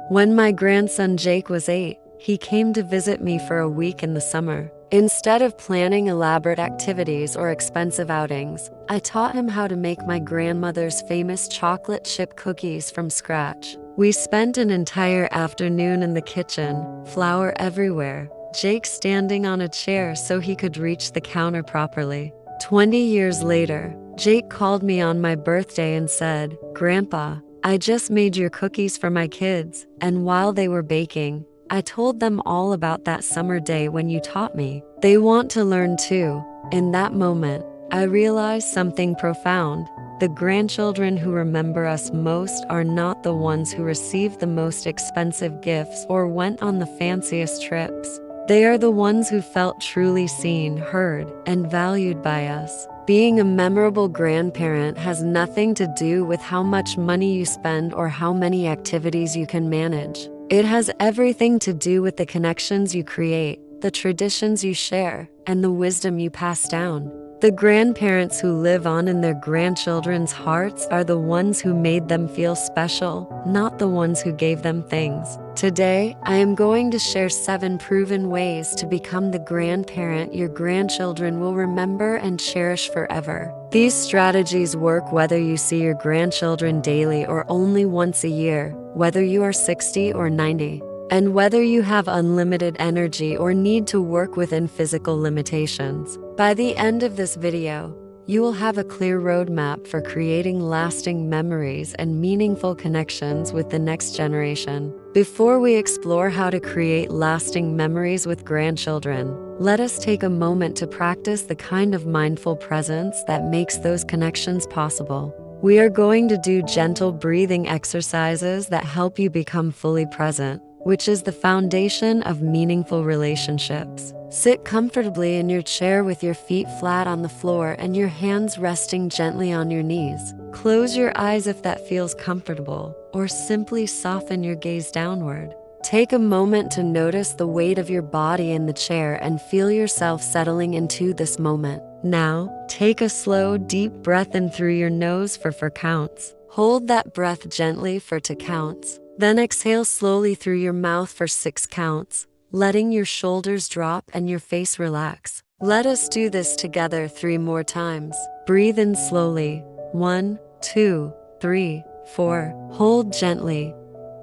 When my grandson Jake was 8, he came to visit me for a week in the summer. Instead of planning elaborate activities or expensive outings, I taught him how to make my grandmother's famous chocolate chip cookies from scratch. We spent an entire afternoon in the kitchen, flour everywhere, Jake standing on a chair so he could reach the counter properly. 20 years later, Jake called me on my birthday and said, "Grandpa, I just made your cookies for my kids, and while they were baking, I told them all about that summer day when you taught me. They want to learn too." In that moment, I realized something profound. The grandchildren who remember us most are not the ones who received the most expensive gifts or went on the fanciest trips. They are the ones who felt truly seen, heard, and valued by us. Being a memorable grandparent has nothing to do with how much money you spend or how many activities you can manage. It has everything to do with the connections you create, the traditions you share, and the wisdom you pass down. The grandparents who live on in their grandchildren's hearts are the ones who made them feel special, not the ones who gave them things. Today, I am going to share 7 proven ways to become the grandparent your grandchildren will remember and cherish forever. These strategies work whether you see your grandchildren daily or only once a year, whether you are 60 or 90. And whether you have unlimited energy or need to work within physical limitations. By the end of this video, you will have a clear roadmap for creating lasting memories and meaningful connections with the next generation. Before we explore how to create lasting memories with grandchildren, let us take a moment to practice the kind of mindful presence that makes those connections possible. We are going to do gentle breathing exercises that help you become fully present, which is the foundation of meaningful relationships. Sit comfortably in your chair with your feet flat on the floor and your hands resting gently on your knees. Close your eyes if that feels comfortable, or simply soften your gaze downward. Take a moment to notice the weight of your body in the chair and feel yourself settling into this moment. Now, take a slow, deep breath in through your nose for 4 counts. Hold that breath gently for 2 counts. Then exhale slowly through your mouth for 6 counts, letting your shoulders drop and your face relax. Let us do this together 3 more times. Breathe in slowly. 1, 2, 3, 4. Hold gently.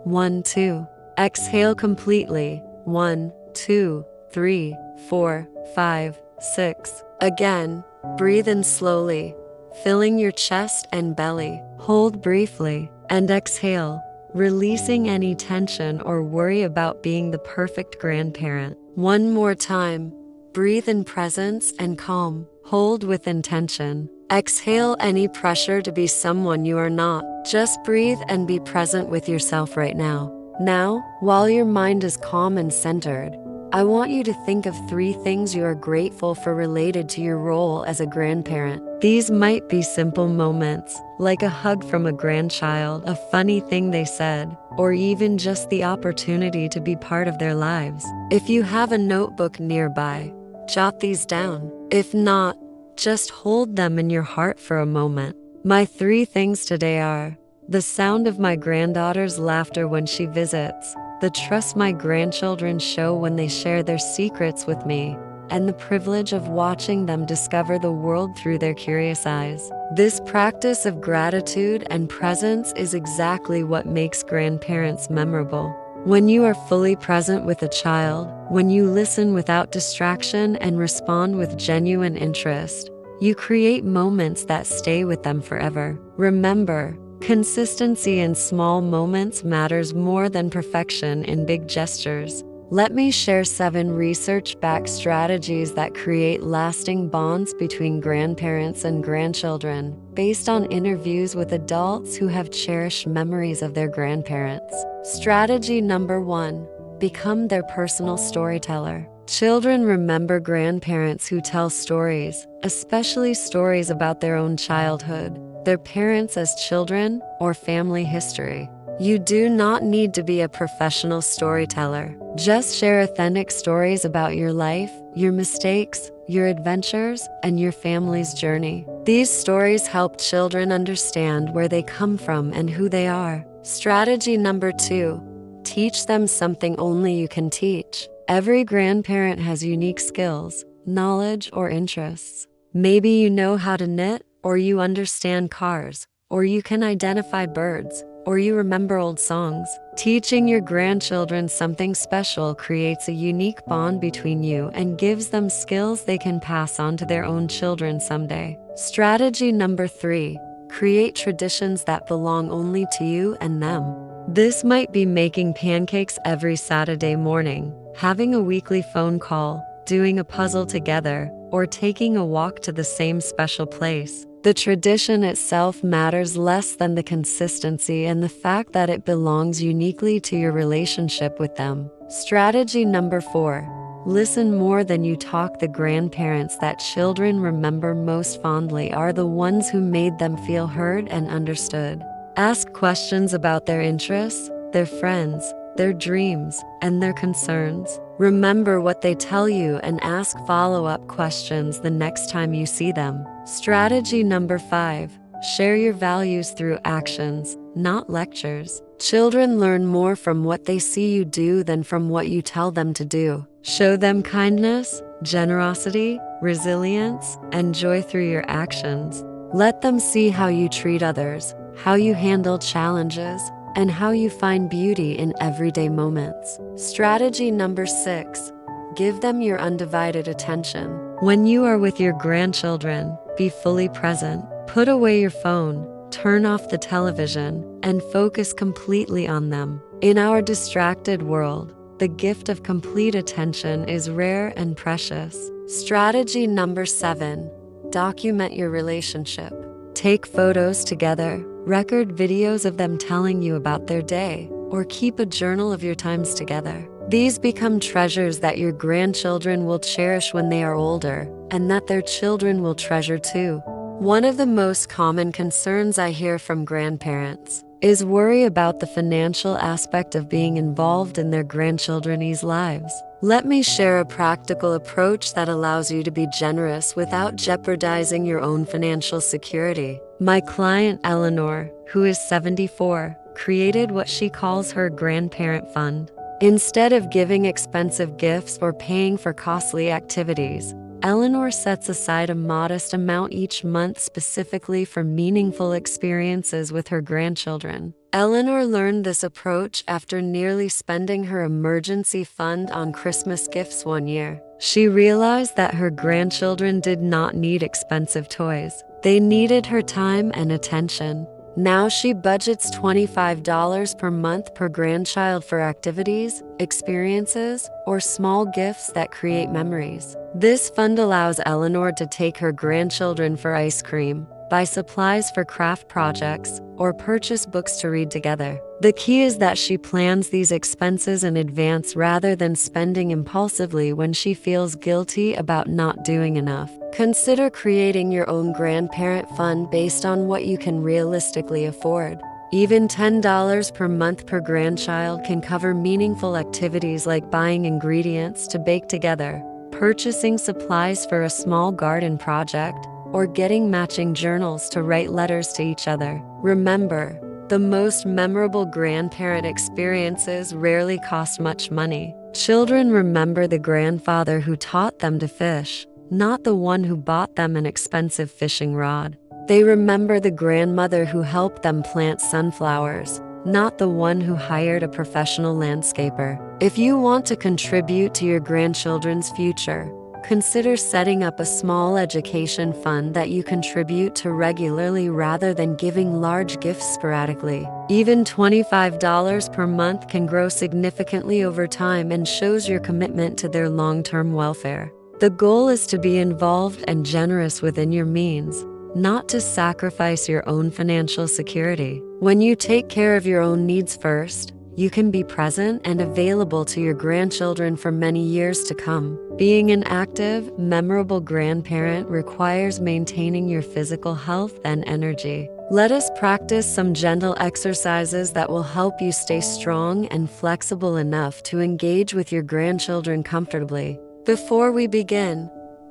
1, 2. Exhale completely. 1, 2, 3, 4, 5, 6. Again, breathe in slowly, filling your chest and belly. Hold briefly and exhale, releasing any tension or worry about being the perfect grandparent. 1 more time. Breathe in presence and calm. Hold with intention. Exhale any pressure to be someone you are not. Just breathe and be present with yourself right now. Now, while your mind is calm and centered, I want you to think of 3 things you are grateful for related to your role as a grandparent. These might be simple moments, like a hug from a grandchild, a funny thing they said, or even just the opportunity to be part of their lives. If you have a notebook nearby, jot these down. If not, just hold them in your heart for a moment. My 3 things today are: the sound of my granddaughter's laughter when she visits, the trust my grandchildren show when they share their secrets with me, and the privilege of watching them discover the world through their curious eyes. This practice of gratitude and presence is exactly what makes grandparents memorable. When you are fully present with a child, when you listen without distraction and respond with genuine interest, you create moments that stay with them forever. Remember, consistency in small moments matters more than perfection in big gestures. Let me share 7 research-backed strategies that create lasting bonds between grandparents and grandchildren, based on interviews with adults who have cherished memories of their grandparents. Strategy number 1: become their personal storyteller. Children remember grandparents who tell stories, especially stories about their own childhood, their parents as children, or family history. You do not need to be a professional storyteller. Just share authentic stories about your life, your mistakes, your adventures, and your family's journey. These stories help children understand where they come from and who they are. Strategy number 2: Teach them something only you can teach. Every grandparent has unique skills, knowledge, or interests. Maybe you know how to knit, or you understand cars, or you can identify birds, or you remember old songs. Teaching your grandchildren something special creates a unique bond between you and gives them skills they can pass on to their own children someday. Strategy number 3. Create traditions that belong only to you and them. This might be making pancakes every Saturday morning, having a weekly phone call, doing a puzzle together, or taking a walk to the same special place. The tradition itself matters less than the consistency and the fact that it belongs uniquely to your relationship with them. Strategy number 4. Listen more than you talk. The grandparents that children remember most fondly are the ones who made them feel heard and understood. Ask questions about their interests, their friends, their dreams, and their concerns. Remember what they tell you and ask follow-up questions the next time you see them. Strategy number 5. Share your values through actions, not lectures. Children learn more from what they see you do than from what you tell them to do. Show them kindness, generosity, resilience, and joy through your actions. Let them see how you treat others, how you handle challenges, and how you find beauty in everyday moments. Strategy number 6. Give them your undivided attention. When you are with your grandchildren, be fully present. Put away your phone, turn off the television, and focus completely on them. In our distracted world, the gift of complete attention is rare and precious. Strategy number 7. Document your relationship. Take photos together, record videos of them telling you about their day, or keep a journal of your times together. These become treasures that your grandchildren will cherish when they are older, and that their children will treasure too. One of the most common concerns I hear from grandparents is worry about the financial aspect of being involved in their grandchildren's lives. Let me share a practical approach that allows you to be generous without jeopardizing your own financial security. My client Eleanor, who is 74, created what she calls her Grandparent Fund. Instead of giving expensive gifts or paying for costly activities, Eleanor sets aside a modest amount each month specifically for meaningful experiences with her grandchildren. Eleanor learned this approach after nearly spending her emergency fund on Christmas gifts one year. She realized that her grandchildren did not need expensive toys. They needed her time and attention. Now she budgets $25 per month per grandchild for activities, experiences, or small gifts that create memories. This fund allows Eleanor to take her grandchildren for ice cream, buy supplies for craft projects, or purchase books to read together. The key is that she plans these expenses in advance rather than spending impulsively when she feels guilty about not doing enough. Consider creating your own grandparent fund based on what you can realistically afford. Even $10 per month per grandchild can cover meaningful activities like buying ingredients to bake together, purchasing supplies for a small garden project, or getting matching journals to write letters to each other. Remember, the most memorable grandparent experiences rarely cost much money. Children remember the grandfather who taught them to fish, not the one who bought them an expensive fishing rod. They remember the grandmother who helped them plant sunflowers, not the one who hired a professional landscaper. If you want to contribute to your grandchildren's future, consider setting up a small education fund that you contribute to regularly rather than giving large gifts sporadically. Even $25 per month can grow significantly over time and shows your commitment to their long-term welfare. The goal is to be involved and generous within your means, not to sacrifice your own financial security. When you take care of your own needs first, you can be present and available to your grandchildren for many years to come. Being an active, memorable grandparent requires maintaining your physical health and energy. Let us practice some gentle exercises that will help you stay strong and flexible enough to engage with your grandchildren comfortably. Before we begin,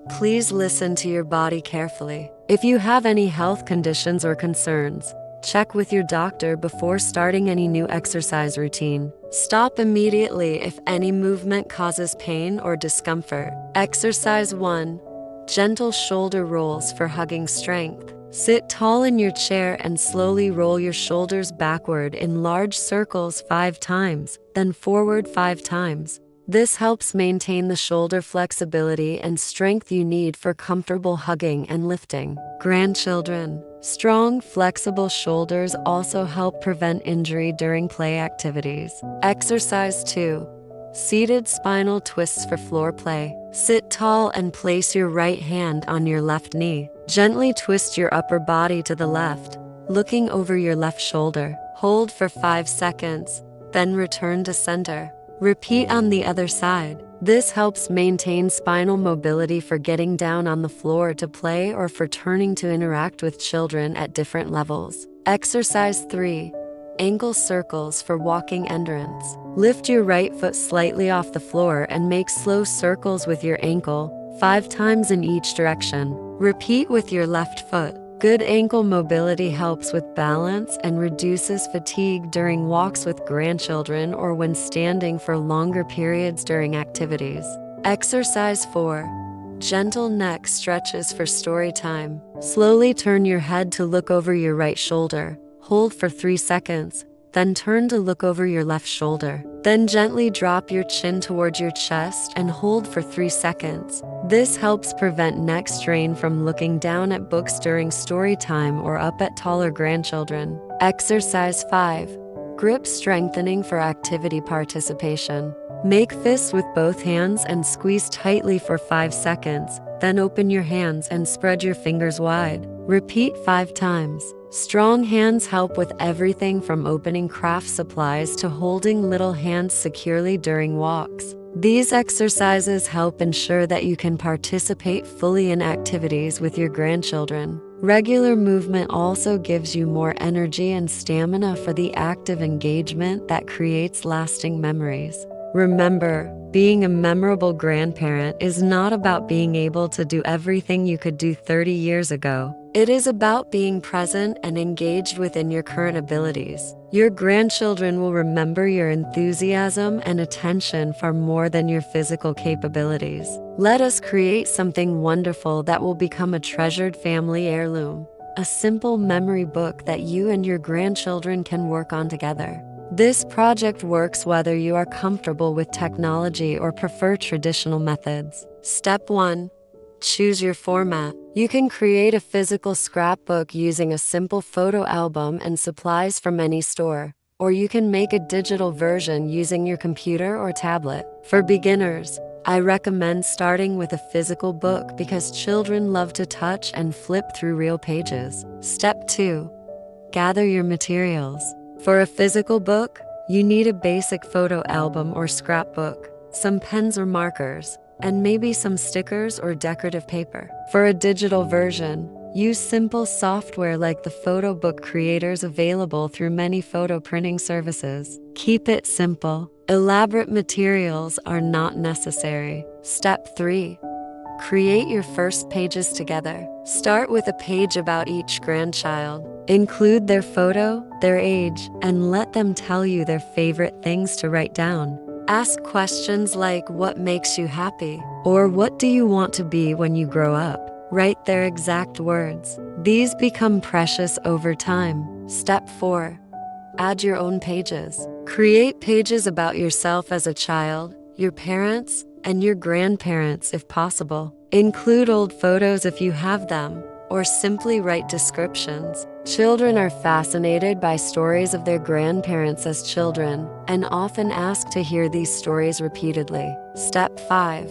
please listen to your body carefully. If you have any health conditions or concerns, Check with your doctor before starting any new exercise routine. Stop immediately if any movement causes pain or discomfort. Exercise 1. Gentle shoulder rolls for hugging strength. Sit tall in your chair and slowly roll your shoulders backward in large circles 5 times, then forward 5 times. This helps maintain the shoulder flexibility and strength you need for comfortable hugging and lifting. Grandchildren. Strong, flexible shoulders also help prevent injury during play activities. Exercise 2. Seated spinal twists for floor play. Sit tall and place your right hand on your left knee. Gently twist your upper body to the left, looking over your left shoulder. Hold for 5 seconds, then return to center. Repeat on the other side. This helps maintain spinal mobility for getting down on the floor to play or for turning to interact with children at different levels. Exercise 3. Ankle circles for walking endurance. Lift your right foot slightly off the floor and make slow circles with your ankle, 5 times in each direction. Repeat with your left foot. Good ankle mobility helps with balance and reduces fatigue during walks with grandchildren or when standing for longer periods during activities. Exercise 4. Gentle neck stretches for story time. Slowly turn your head to look over your right shoulder. Hold for 3 seconds, then turn to look over your left shoulder. Then gently drop your chin towards your chest and hold for 3 seconds. This helps prevent neck strain from looking down at books during story time or up at taller grandchildren. Exercise 5. Grip strengthening for activity participation. Make fists with both hands and squeeze tightly for 5 seconds, then open your hands and spread your fingers wide. Repeat 5 times. Strong hands help with everything from opening craft supplies to holding little hands securely during walks. These exercises help ensure that you can participate fully in activities with your grandchildren. Regular movement also gives you more energy and stamina for the active engagement that creates lasting memories. Remember, being a memorable grandparent is not about being able to do everything you could do 30 years ago. It is about being present and engaged within your current abilities. Your grandchildren will remember your enthusiasm and attention far more than your physical capabilities. Let us create something wonderful that will become a treasured family heirloom, a simple memory book that you and your grandchildren can work on together. This project works whether you are comfortable with technology or prefer traditional methods. Step 1. Choose your format. You can create a physical scrapbook using a simple photo album and supplies from any store, or you can make a digital version using your computer or tablet. For beginners, I recommend starting with a physical book because children love to touch and flip through real pages. Step 2. Gather your materials. For a physical book, you need a basic photo album or scrapbook, some pens or markers, and maybe some stickers or decorative paper. For a digital version, use simple software like the photo book creators available through many photo printing services. Keep it simple. Elaborate materials are not necessary. Step 3. Create your first pages together. Start with a page about each grandchild. Include their photo, their age, and let them tell you their favorite things to write down. Ask questions like, what makes you happy? Or what do you want to be when you grow up? Write their exact words. These become precious over time. Step 4. Add your own pages. Create pages about yourself as a child, your parents, and your grandparents if possible. Include old photos if you have them, or simply write descriptions. Children are fascinated by stories of their grandparents as children, and often ask to hear these stories repeatedly. Step 5.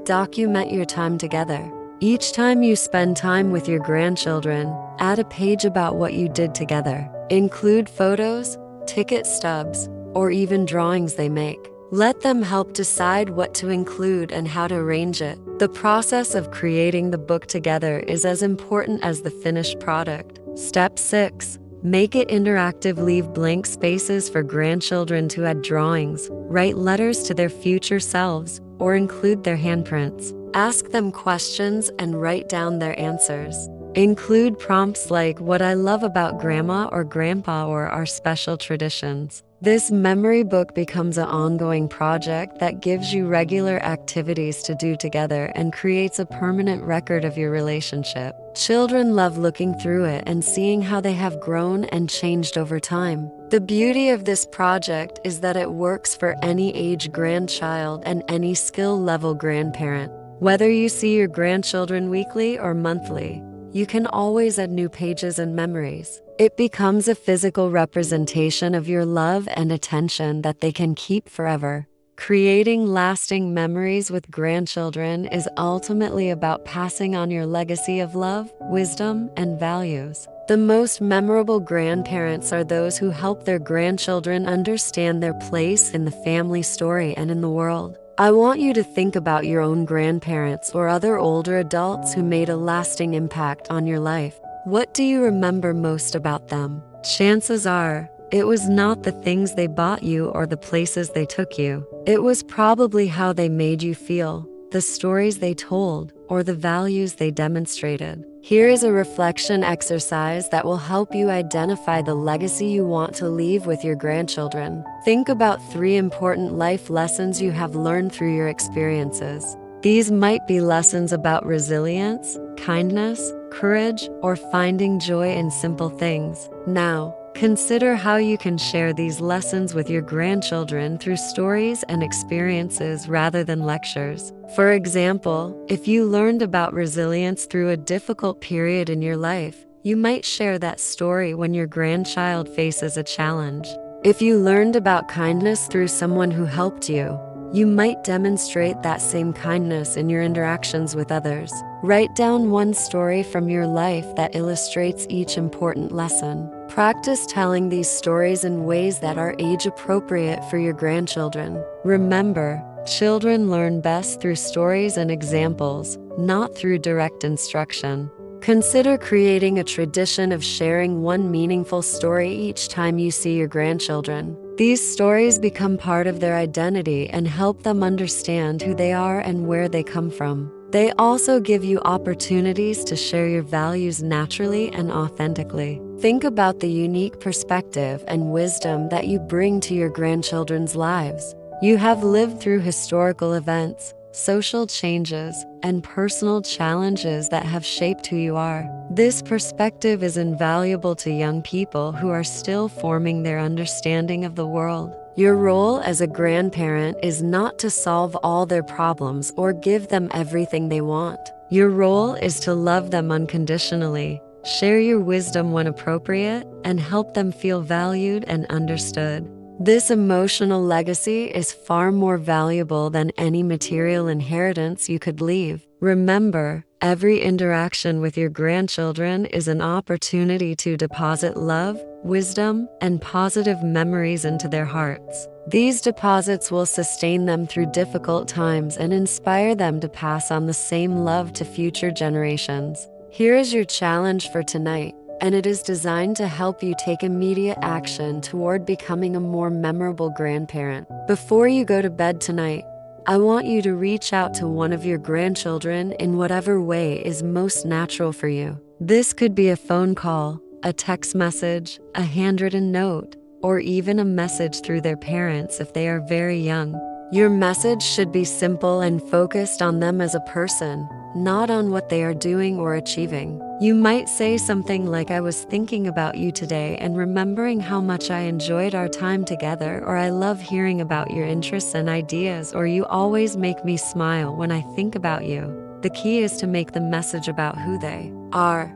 Document your time together. Each time you spend time with your grandchildren, add a page about what you did together. Include photos, ticket stubs, or even drawings they make. Let them help decide what to include and how to arrange it. The process of creating the book together is as important as the finished product. Step 6. Make it interactive. Leave blank spaces for grandchildren to add drawings, write letters to their future selves, or include their handprints. Ask them questions and write down their answers. Include prompts like what I love about grandma or grandpa or our special traditions. This memory book becomes an ongoing project that gives you regular activities to do together and creates a permanent record of your relationship. Children love looking through it and seeing how they have grown and changed over time. The beauty of this project is that it works for any age grandchild and any skill level grandparent. Whether you see your grandchildren weekly or monthly, you can always add new pages and memories. It becomes a physical representation of your love and attention that they can keep forever. Creating lasting memories with grandchildren is ultimately about passing on your legacy of love, wisdom, and values. The most memorable grandparents are those who help their grandchildren understand their place in the family story and in the world. I want you to think about your own grandparents or other older adults who made a lasting impact on your life. What do you remember most about them? Chances are, it was not the things they bought you or the places they took you. It was probably how they made you feel, the stories they told, or the values they demonstrated. Here is a reflection exercise that will help you identify the legacy you want to leave with your grandchildren. Think about 3 important life lessons you have learned through your experiences. These might be lessons about resilience, kindness, courage, or finding joy in simple things. Now, consider how you can share these lessons with your grandchildren through stories and experiences rather than lectures. For example, if you learned about resilience through a difficult period in your life, you might share that story when your grandchild faces a challenge. If you learned about kindness through someone who helped you, you might demonstrate that same kindness in your interactions with others. Write down one story from your life that illustrates each important lesson. Practice telling these stories in ways that are age-appropriate for your grandchildren. Remember, children learn best through stories and examples, not through direct instruction. Consider creating a tradition of sharing one meaningful story each time you see your grandchildren. These stories become part of their identity and help them understand who they are and where they come from. They also give you opportunities to share your values naturally and authentically. Think about the unique perspective and wisdom that you bring to your grandchildren's lives. You have lived through historical events, social changes, and personal challenges that have shaped who you are. This perspective is invaluable to young people who are still forming their understanding of the world. Your role as a grandparent is not to solve all their problems or give them everything they want. Your role is to love them unconditionally, share your wisdom when appropriate, and help them feel valued and understood. This emotional legacy is far more valuable than any material inheritance you could leave. Remember, every interaction with your grandchildren is an opportunity to deposit love, wisdom, and positive memories into their hearts. These deposits will sustain them through difficult times and inspire them to pass on the same love to future generations. Here is your challenge for tonight, and it is designed to help you take immediate action toward becoming a more memorable grandparent. Before you go to bed tonight, I want you to reach out to one of your grandchildren in whatever way is most natural for you. This could be a phone call, a text message, a handwritten note, or even a message through their parents if they are very young. Your message should be simple and focused on them as a person, not on what they are doing or achieving. You might say something like, "I was thinking about you today and remembering how much I enjoyed our time together," or "I love hearing about your interests and ideas," or "You always make me smile when I think about you." The key is to make the message about who they are,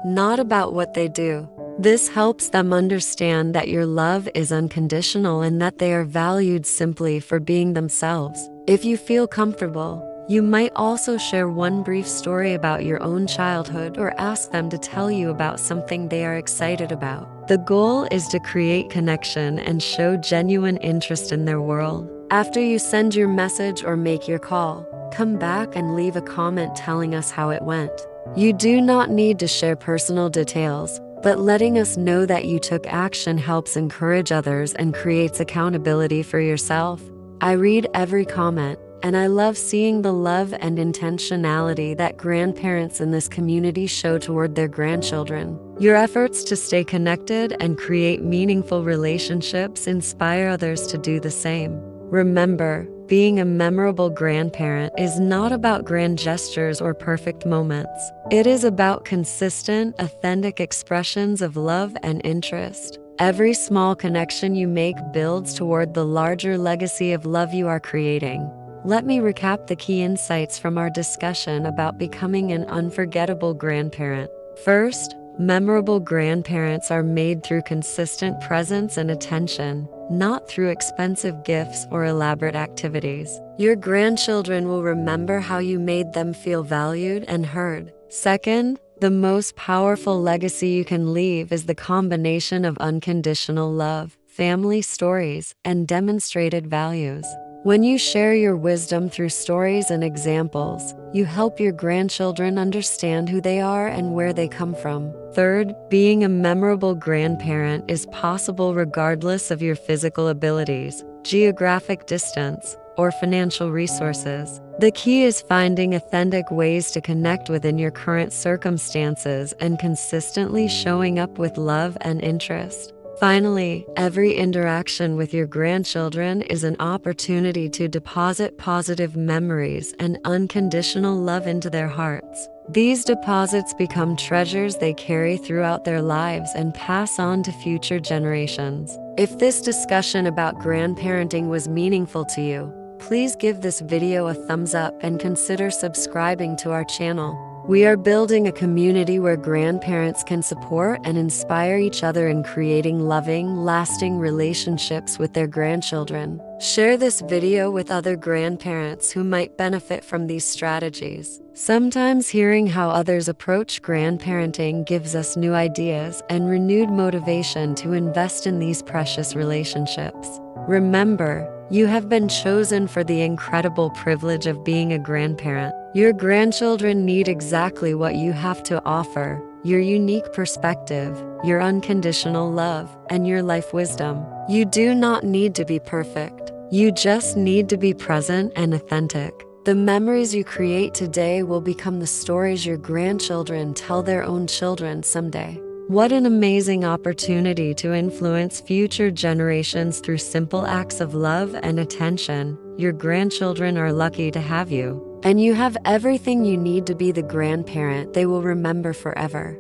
not about what they do. This helps them understand that your love is unconditional and that they are valued simply for being themselves. If you feel comfortable, you might also share one brief story about your own childhood or ask them to tell you about something they are excited about. The goal is to create connection and show genuine interest in their world. After you send your message or make your call, come back and leave a comment telling us how it went. You do not need to share personal details, but letting us know that you took action helps encourage others and creates accountability for yourself. I read every comment, and I love seeing the love and intentionality that grandparents in this community show toward their grandchildren. Your efforts to stay connected and create meaningful relationships inspire others to do the same. Remember, being a memorable grandparent is not about grand gestures or perfect moments. It is about consistent, authentic expressions of love and interest. Every small connection you make builds toward the larger legacy of love you are creating. Let me recap the key insights from our discussion about becoming an unforgettable grandparent. First, memorable grandparents are made through consistent presence and attention, not through expensive gifts or elaborate activities. Your grandchildren will remember how you made them feel valued and heard. Second, the most powerful legacy you can leave is the combination of unconditional love, family stories, and demonstrated values. When you share your wisdom through stories and examples, you help your grandchildren understand who they are and where they come from. Third, being a memorable grandparent is possible regardless of your physical abilities, geographic distance, or financial resources. The key is finding authentic ways to connect within your current circumstances and consistently showing up with love and interest. Finally, every interaction with your grandchildren is an opportunity to deposit positive memories and unconditional love into their hearts. These deposits become treasures they carry throughout their lives and pass on to future generations. If this discussion about grandparenting was meaningful to you, please give this video a thumbs up and consider subscribing to our channel. We are building a community where grandparents can support and inspire each other in creating loving, lasting relationships with their grandchildren. Share this video with other grandparents who might benefit from these strategies. Sometimes hearing how others approach grandparenting gives us new ideas and renewed motivation to invest in these precious relationships. Remember, you have been chosen for the incredible privilege of being a grandparent. Your grandchildren need exactly what you have to offer: your unique perspective, your unconditional love, and your life wisdom. You do not need to be perfect. You just need to be present and authentic. The memories you create today will become the stories your grandchildren tell their own children someday. What an amazing opportunity to influence future generations through simple acts of love and attention. Your grandchildren are lucky to have you, and you have everything you need to be the grandparent they will remember forever.